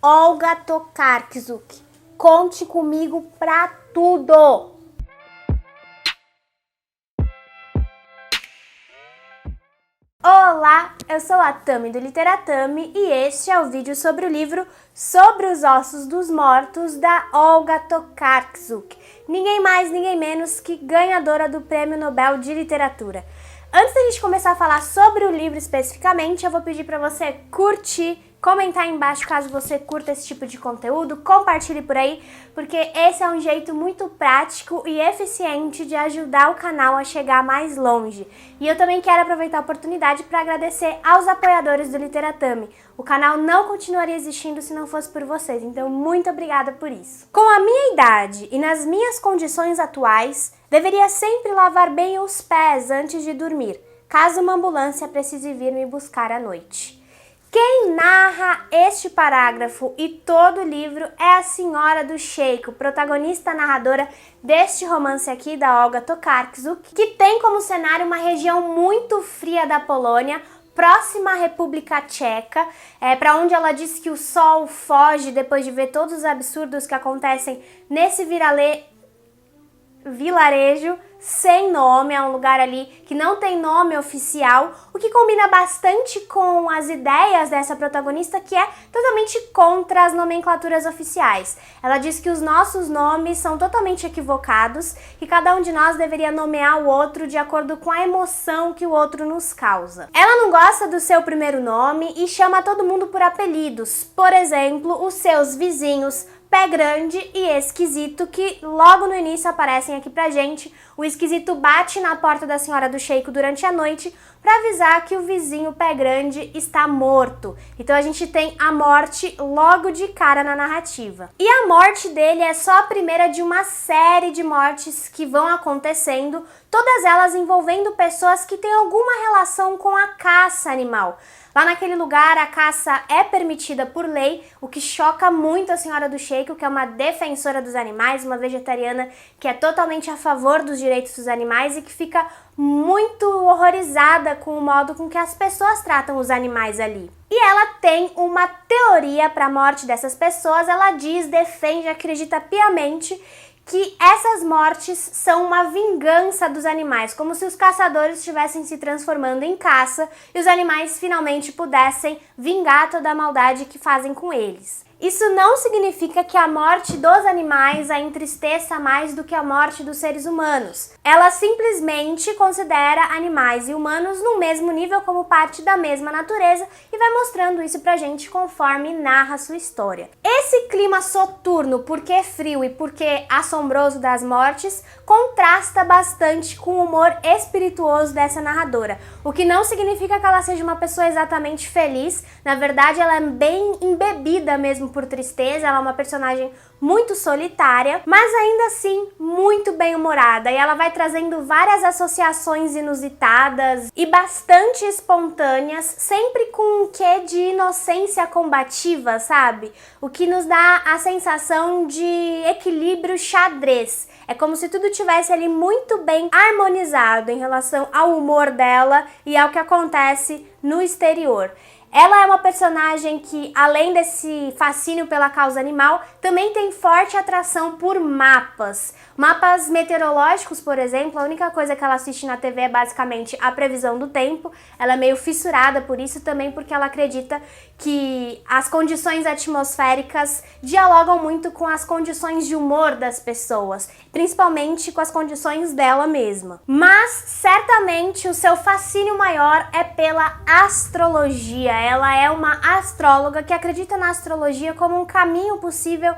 Olga Tokarczuk. Conte comigo pra tudo! Olá, eu sou a Tami do Literatami e este é o vídeo sobre o livro Sobre os Ossos dos Mortos, da Olga Tokarczuk. Ninguém mais, ninguém menos que ganhadora do Prêmio Nobel de Literatura. Antes da gente começar a falar sobre o livro especificamente, eu vou pedir para você curtir, comentar aí embaixo caso você curta esse tipo de conteúdo, compartilhe por aí, porque esse é um jeito muito prático e eficiente de ajudar o canal a chegar mais longe. E eu também quero aproveitar a oportunidade para agradecer aos apoiadores do Literatami. O canal não continuaria existindo se não fosse por vocês, então muito obrigada por isso. Com a minha idade e nas minhas condições atuais, deveria sempre lavar bem os pés antes de dormir, caso uma ambulância precise vir me buscar à noite. Quem narra este parágrafo e todo o livro é a Senhora do Sheiko, protagonista narradora deste romance aqui da Olga Tokarczuk, que tem como cenário uma região muito fria da Polônia, próxima à República Tcheca, para onde ela diz que o sol foge depois de ver todos os absurdos que acontecem nesse vilarejo sem nome, é um lugar ali que não tem nome oficial, o que combina bastante com as ideias dessa protagonista, que é totalmente contra as nomenclaturas oficiais. Ela diz que os nossos nomes são totalmente equivocados e cada um de nós deveria nomear o outro de acordo com a emoção que o outro nos causa. Ela não gosta do seu primeiro nome e chama todo mundo por apelidos, por exemplo, os seus vizinhos Pé Grande e Esquisito, que logo no início aparecem aqui pra gente. O Esquisito bate na porta da Senhora do Sheiko durante a noite para avisar que o vizinho Pé Grande está morto. Então a gente tem a morte logo de cara na narrativa. E a morte dele é só a primeira de uma série de mortes que vão acontecendo, todas elas envolvendo pessoas que têm alguma relação com a caça animal. Lá naquele lugar, a caça é permitida por lei, o que choca muito a Senhora do Sheiko, que é uma defensora dos animais, uma vegetariana que é totalmente a favor dos direitos dos animais e que fica muito horrorizada com o modo com que as pessoas tratam os animais ali. E ela tem uma teoria para a morte dessas pessoas. Ela diz, defende, acredita piamente que essas mortes são uma vingança dos animais, como se os caçadores estivessem se transformando em caça e os animais finalmente pudessem vingar toda a maldade que fazem com eles. Isso não significa que a morte dos animais a entristeça mais do que a morte dos seres humanos. Ela simplesmente considera animais e humanos no mesmo nível, como parte da mesma natureza, e vai mostrando isso pra gente conforme narra sua história. Esse clima soturno, porque frio e porque assombroso das mortes, contrasta bastante com o humor espirituoso dessa narradora, o que não significa que ela seja uma pessoa exatamente feliz. Na verdade, ela é bem embebida mesmo por tristeza, ela é uma personagem muito solitária, mas ainda assim muito bem-humorada, e ela vai trazendo várias associações inusitadas e bastante espontâneas, sempre com um quê de inocência combativa, sabe? O que nos dá a sensação de equilíbrio xadrez. É como se tudo tivesse ali muito bem harmonizado em relação ao humor dela e ao que acontece no exterior. Ela é uma personagem que, além desse fascínio pela causa animal, também tem forte atração por mapas. Mapas meteorológicos, por exemplo, a única coisa que ela assiste na TV é basicamente a previsão do tempo. Ela é meio fissurada por isso, também porque ela acredita que as condições atmosféricas dialogam muito com as condições de humor das pessoas, principalmente com as condições dela mesma. Mas, certamente, o seu fascínio maior é pela astrologia. Ela é uma astróloga que acredita na astrologia como um caminho possível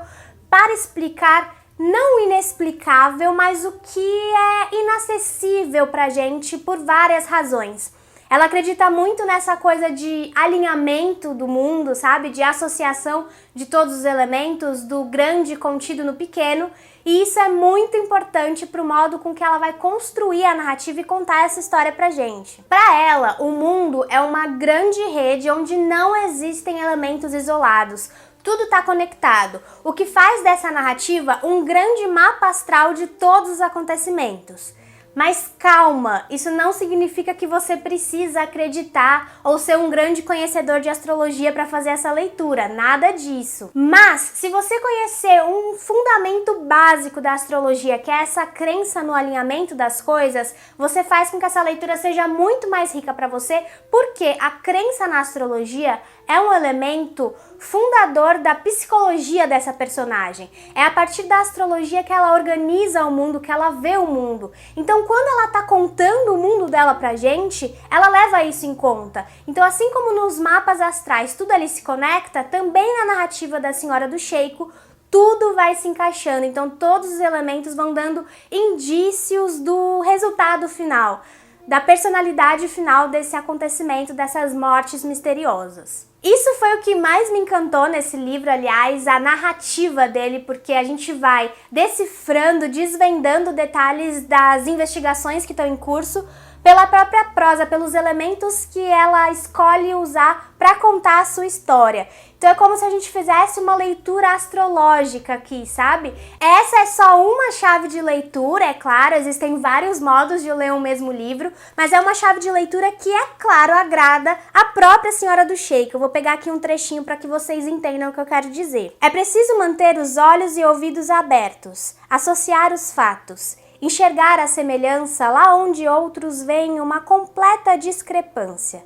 para explicar não o inexplicável, mas o que é inacessível pra gente por várias razões. Ela acredita muito nessa coisa de alinhamento do mundo, sabe? De associação de todos os elementos, do grande contido no pequeno, e isso é muito importante pro modo com que ela vai construir a narrativa e contar essa história pra gente. Pra ela, o mundo é uma grande rede onde não existem elementos isolados. Tudo está conectado, o que faz dessa narrativa um grande mapa astral de todos os acontecimentos. Mas calma, isso não significa que você precisa acreditar ou ser um grande conhecedor de astrologia para fazer essa leitura, nada disso. Mas, se você conhecer um fundamento básico da astrologia, que é essa crença no alinhamento das coisas, você faz com que essa leitura seja muito mais rica para você, porque a crença na astrologia é um elemento fundador da psicologia dessa personagem. É a partir da astrologia que ela organiza o mundo, que ela vê o mundo. Então, quando ela tá contando o mundo dela pra gente, ela leva isso em conta. Então, assim como nos mapas astrais tudo ali se conecta, também na narrativa da Senhora do Sheiko, tudo vai se encaixando. Então, todos os elementos vão dando indícios do resultado final, da personalidade final desse acontecimento, dessas mortes misteriosas. Isso foi o que mais me encantou nesse livro, aliás, a narrativa dele, porque a gente vai decifrando, desvendando detalhes das investigações que estão em curso pela própria prosa, pelos elementos que ela escolhe usar para contar a sua história. Então é como se a gente fizesse uma leitura astrológica aqui, sabe? Essa é só uma chave de leitura, é claro, existem vários modos de ler o mesmo livro, mas é uma chave de leitura que, é claro, agrada a própria Senhora do Sheiko. Eu vou pegar aqui um trechinho para que vocês entendam o que eu quero dizer. É preciso manter os olhos e ouvidos abertos, associar os fatos, enxergar a semelhança lá onde outros veem uma completa discrepância.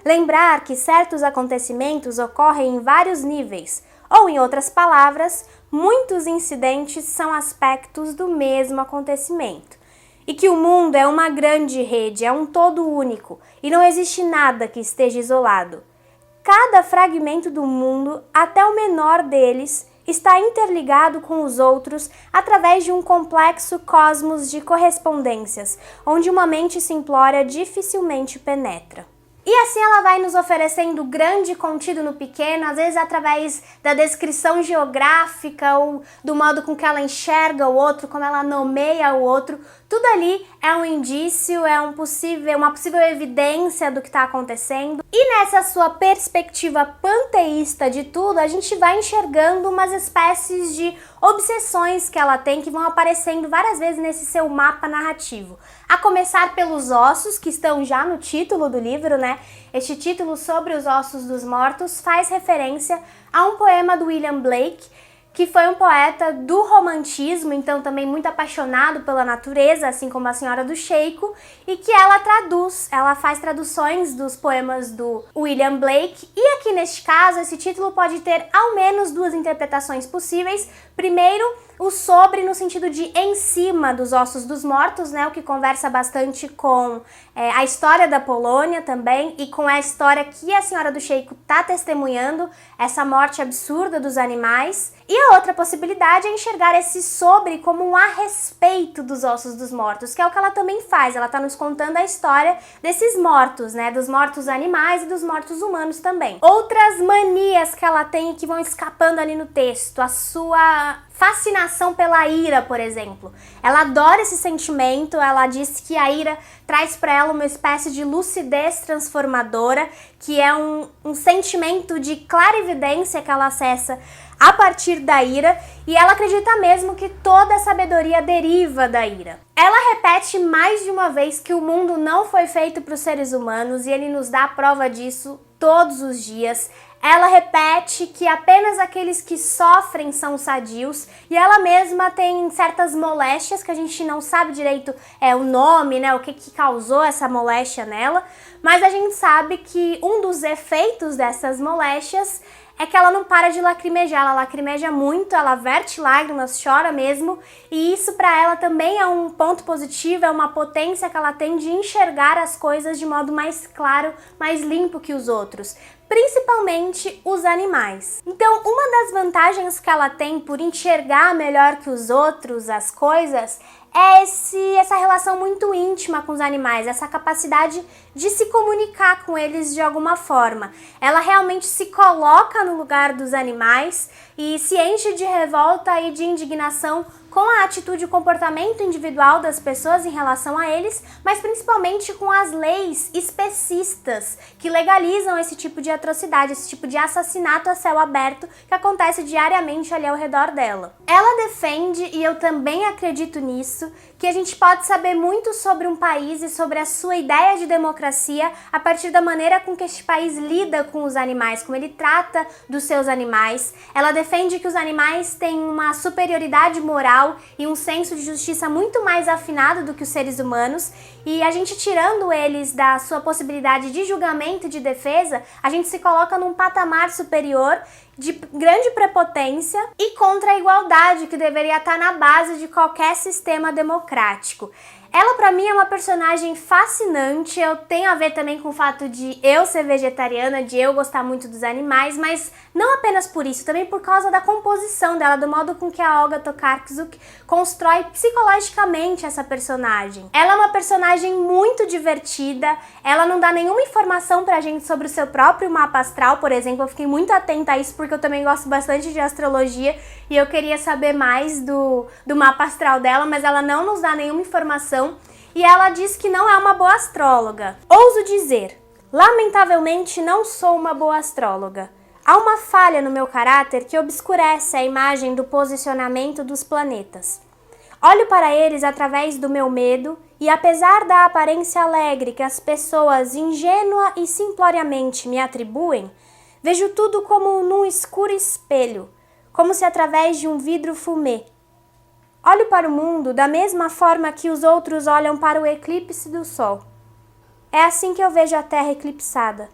Lembrar que certos acontecimentos ocorrem em vários níveis, ou em outras palavras, muitos incidentes são aspectos do mesmo acontecimento. E que o mundo é uma grande rede, é um todo único, e não existe nada que esteja isolado. Cada fragmento do mundo, até o menor deles, está interligado com os outros através de um complexo cosmos de correspondências, onde uma mente simplória dificilmente penetra. E assim ela vai nos oferecendo grande contido no pequeno, às vezes através da descrição geográfica ou do modo com que ela enxerga o outro, como ela nomeia o outro. Tudo ali é um indício, é uma possível evidência do que está acontecendo. E nessa sua perspectiva panteísta de tudo, a gente vai enxergando umas espécies de obsessões que ela tem, que vão aparecendo várias vezes nesse seu mapa narrativo. A começar pelos ossos, que estão já no título do livro, né? Este título sobre os ossos dos mortos faz referência a um poema do William Blake, que foi um poeta do romantismo, então também muito apaixonado pela natureza, assim como a Senhora do Sheiko, e que ela faz traduções dos poemas do William Blake, e aqui neste caso esse título pode ter ao menos duas interpretações possíveis. Primeiro, o sobre no sentido de em cima dos ossos dos mortos, né, o que conversa bastante com a história da Polônia também e com a história que a Senhora do Sheiko está testemunhando, essa morte absurda dos animais. E a outra possibilidade é enxergar esse sobre como um a respeito dos ossos dos mortos, que é o que ela também faz. Ela está nos contando a história desses mortos, né, dos mortos animais e dos mortos humanos também. Outras manias que ela tem que vão escapando ali no texto, a sua fascinação pela ira, por exemplo. Ela adora esse sentimento, ela diz que a ira traz para ela uma espécie de lucidez transformadora, que é um sentimento de clarividência que ela acessa a partir da ira, e ela acredita mesmo que toda a sabedoria deriva da ira. Ela repete mais de uma vez que o mundo não foi feito para os seres humanos, e ele nos dá a prova disso todos os dias. Ela repete que apenas aqueles que sofrem são sadios, e ela mesma tem certas moléstias que a gente não sabe direito o nome, né, o que causou essa moléstia nela, mas a gente sabe que um dos efeitos dessas moléstias é que ela não para de lacrimejar, ela lacrimeja muito, ela verte lágrimas, chora mesmo, e isso para ela também é um ponto positivo, é uma potência que ela tem de enxergar as coisas de modo mais claro, mais limpo que os outros, principalmente os animais. Então, uma das vantagens que ela tem por enxergar melhor que os outros as coisas é essa relação muito íntima com os animais, essa capacidade de se comunicar com eles de alguma forma. Ela realmente se coloca no lugar dos animais e se enche de revolta e de indignação com a atitude e o comportamento individual das pessoas em relação a eles, mas principalmente com as leis especistas que legalizam esse tipo de atrocidade, esse tipo de assassinato a céu aberto que acontece diariamente ali ao redor dela. Ela defende, e eu também acredito nisso, que a gente pode saber muito sobre um país e sobre a sua ideia de democracia a partir da maneira com que este país lida com os animais, como ele trata dos seus animais. Ela defende que os animais têm uma superioridade moral e um senso de justiça muito mais afinado do que os seres humanos, e a gente tirando eles da sua possibilidade de julgamento e de defesa, a gente se coloca num patamar superior de grande prepotência e contra a igualdade que deveria estar na base de qualquer sistema democrático. Ela, pra mim, é uma personagem fascinante. Eu tenho a ver também com o fato de eu ser vegetariana, de eu gostar muito dos animais, mas não apenas por isso, também por causa da composição dela, do modo com que a Olga Tokarczuk constrói psicologicamente essa personagem. Ela é uma personagem muito divertida, ela não dá nenhuma informação pra gente sobre o seu próprio mapa astral, por exemplo. Eu fiquei muito atenta a isso porque eu também gosto bastante de astrologia e eu queria saber mais do mapa astral dela, mas ela não nos dá nenhuma informação. E ela diz que não é uma boa astróloga. Ouso dizer, lamentavelmente não sou uma boa astróloga. Há uma falha no meu caráter que obscurece a imagem do posicionamento dos planetas. Olho para eles através do meu medo e, apesar da aparência alegre que as pessoas ingênua e simploriamente me atribuem, vejo tudo como num escuro espelho, como se através de um vidro fumê. Olho para o mundo da mesma forma que os outros olham para o eclipse do Sol. É assim que eu vejo a Terra eclipsada.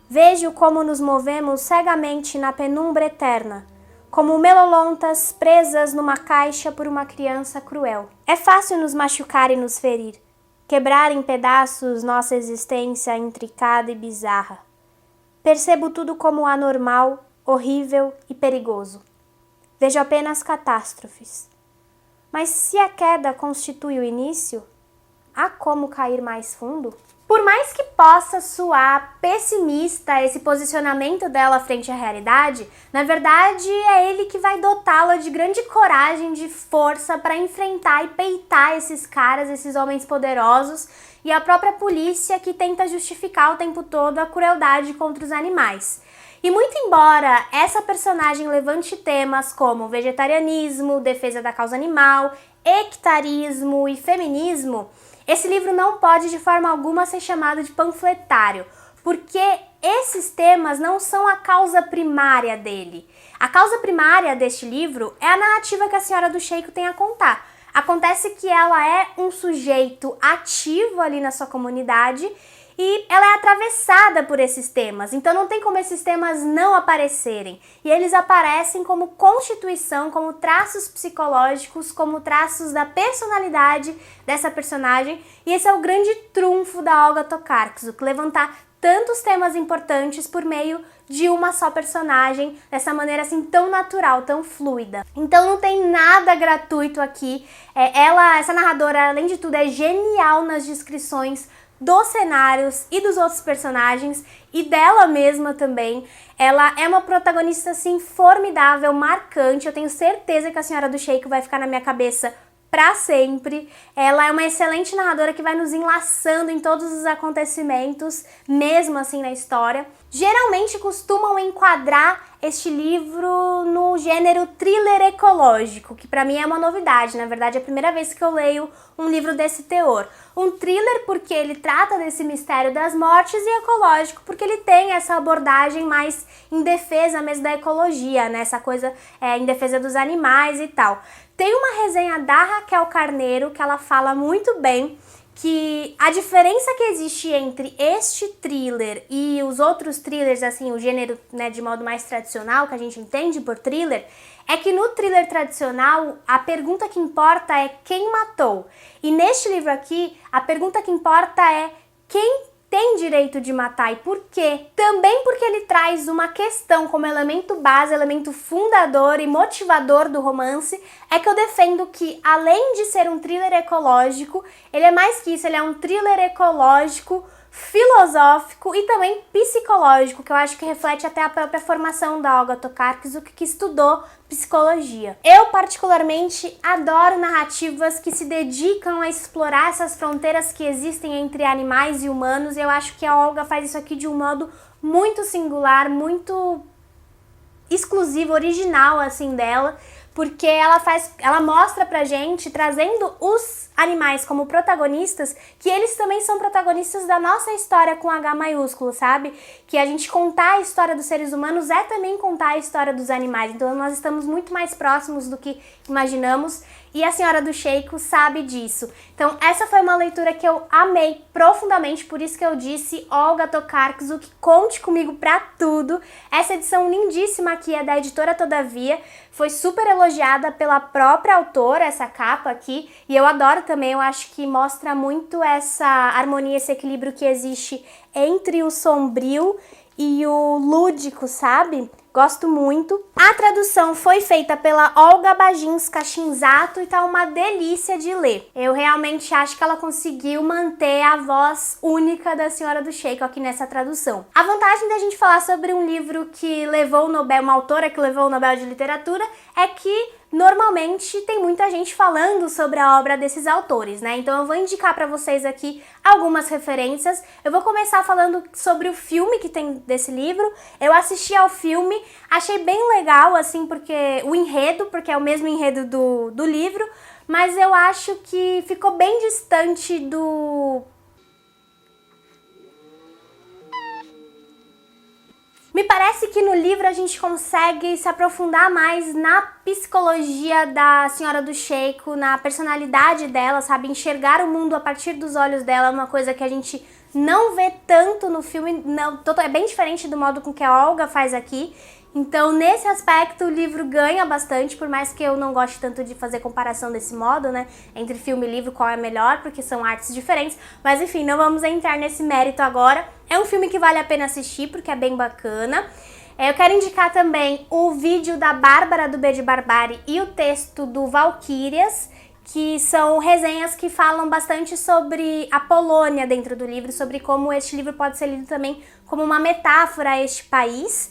Vejo como nos movemos cegamente na penumbra eterna, como melolontas presas numa caixa por uma criança cruel. É fácil nos machucar e nos ferir, quebrar em pedaços nossa existência intricada e bizarra. Percebo tudo como anormal, horrível e perigoso. Vejo apenas catástrofes. Mas se a queda constitui o início, há como cair mais fundo? Por mais que possa soar pessimista esse posicionamento dela frente à realidade, na verdade é ele que vai dotá-la de grande coragem, de força para enfrentar e peitar esses caras, esses homens poderosos, e a própria polícia que tenta justificar o tempo todo a crueldade contra os animais. E muito embora essa personagem levante temas como vegetarianismo, defesa da causa animal, ectarismo e feminismo, esse livro não pode de forma alguma ser chamado de panfletário, porque esses temas não são a causa primária dele. A causa primária deste livro é a narrativa que a Senhora do Sheiko tem a contar. Acontece que ela é um sujeito ativo ali na sua comunidade e ela é atravessada por esses temas, então não tem como esses temas não aparecerem. E eles aparecem como constituição, como traços psicológicos, como traços da personalidade dessa personagem. E esse é o grande trunfo da Olga Tokarczuk, levantar tantos temas importantes por meio de uma só personagem, dessa maneira assim tão natural, tão fluida. Então não tem nada gratuito aqui. Essa narradora, além de tudo, é genial nas descrições dos cenários e dos outros personagens e dela mesma também. Ela é uma protagonista assim formidável, marcante. Eu tenho certeza que a Senhora do Sheiko vai ficar na minha cabeça para sempre. Ela é uma excelente narradora que vai nos enlaçando em todos os acontecimentos, mesmo assim na história. Geralmente costumam enquadrar este livro no gênero thriller ecológico, que para mim é uma novidade. Na verdade, é a primeira vez que eu leio um livro desse teor. Um thriller porque ele trata desse mistério das mortes, e ecológico porque ele tem essa abordagem mais em defesa mesmo da ecologia, né? Essa coisa em defesa dos animais e tal. Tem uma resenha da Raquel Carneiro que ela fala muito bem que a diferença que existe entre este thriller e os outros thrillers, assim, o gênero, né, de modo mais tradicional, que a gente entende por thriller, é que no thriller tradicional a pergunta que importa é quem matou. E neste livro aqui, a pergunta que importa é quem tem direito de matar e por quê. Também porque ele traz uma questão como elemento base, elemento fundador e motivador do romance, é que eu defendo que, além de ser um thriller ecológico, ele é mais que isso, ele é um thriller ecológico filosófico e também psicológico, que eu acho que reflete até a própria formação da Olga Tokarczuk, que estudou psicologia. Eu, particularmente, adoro narrativas que se dedicam a explorar essas fronteiras que existem entre animais e humanos. Eu acho que a Olga faz isso aqui de um modo muito singular, muito exclusivo, original, assim, dela, porque ela mostra pra gente, trazendo os animais como protagonistas, que eles também são protagonistas da nossa história com H maiúsculo, sabe? Que a gente contar a história dos seres humanos é também contar a história dos animais, então nós estamos muito mais próximos do que imaginamos, e a Senhora do Sheiko sabe disso. Então essa foi uma leitura que eu amei profundamente, por isso que eu disse, Olga Tokarczuk, conte comigo pra tudo. Essa edição lindíssima aqui é da editora Todavia, foi super elogiada pela própria autora, essa capa aqui, e eu adoro também, eu acho que mostra muito essa harmonia, esse equilíbrio que existe entre o sombrio e o lúdico, sabe? Gosto muito. A tradução foi feita pela Olga Baginska Shinzato e tá uma delícia de ler. Eu realmente acho que ela conseguiu manter a voz única da Senhora do Sheiko aqui nessa tradução. A vantagem da gente falar sobre um livro que levou o Nobel, uma autora que levou o Nobel de Literatura, é que normalmente tem muita gente falando sobre a obra desses autores, né? Então eu vou indicar para vocês aqui algumas referências. Eu vou começar falando sobre o filme que tem desse livro. Eu assisti ao filme, achei bem legal, assim, porque o enredo, porque é o mesmo enredo do livro, mas eu acho que ficou bem distante do... Me parece que no livro a gente consegue se aprofundar mais na psicologia da Senhora do Sheiko, na personalidade dela, sabe? Enxergar o mundo a partir dos olhos dela é uma coisa que a gente não vê tanto no filme, não, é bem diferente do modo com que a Olga faz aqui. Então, nesse aspecto, o livro ganha bastante, por mais que eu não goste tanto de fazer comparação desse modo, né? Entre filme e livro, qual é melhor, porque são artes diferentes. Mas, enfim, não vamos entrar nesse mérito agora. É um filme que vale a pena assistir, porque é bem bacana. Eu quero indicar também o vídeo da Bárbara, do B de Barbárie, e o texto do Valquírias, que são resenhas que falam bastante sobre a Polônia dentro do livro, sobre como este livro pode ser lido também como uma metáfora a este país.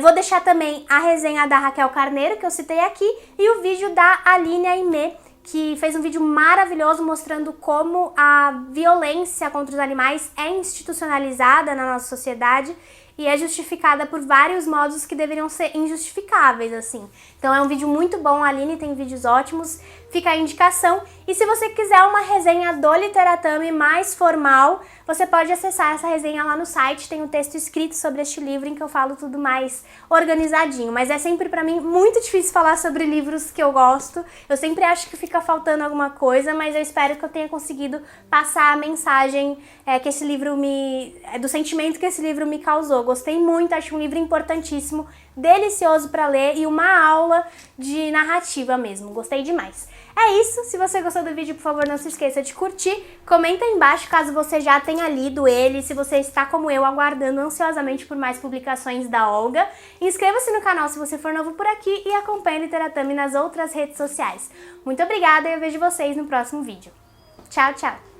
Vou deixar também a resenha da Raquel Carneiro, que eu citei aqui, e o vídeo da Aline Aimé, que fez um vídeo maravilhoso mostrando como a violência contra os animais é institucionalizada na nossa sociedade e é justificada por vários modos que deveriam ser injustificáveis, assim. Então é um vídeo muito bom, a Aline tem vídeos ótimos, fica a indicação. E se você quiser uma resenha do Literatame mais formal, você pode acessar essa resenha lá no site, tem um texto escrito sobre este livro em que eu falo tudo mais organizadinho. Mas é sempre pra mim muito difícil falar sobre livros que eu gosto, eu sempre acho que fica faltando alguma coisa, mas eu espero que eu tenha conseguido passar a mensagem que esse livro do sentimento que esse livro me causou. Gostei muito, acho um livro importantíssimo, delicioso para ler e uma aula de narrativa mesmo. Gostei demais. É isso, se você gostou do vídeo, por favor, não se esqueça de curtir, comenta aí embaixo caso você já tenha lido ele, se você está como eu, aguardando ansiosamente por mais publicações da Olga. Inscreva-se no canal se você for novo por aqui e acompanhe o Literatame nas outras redes sociais. Muito obrigada e eu vejo vocês no próximo vídeo. Tchau, tchau!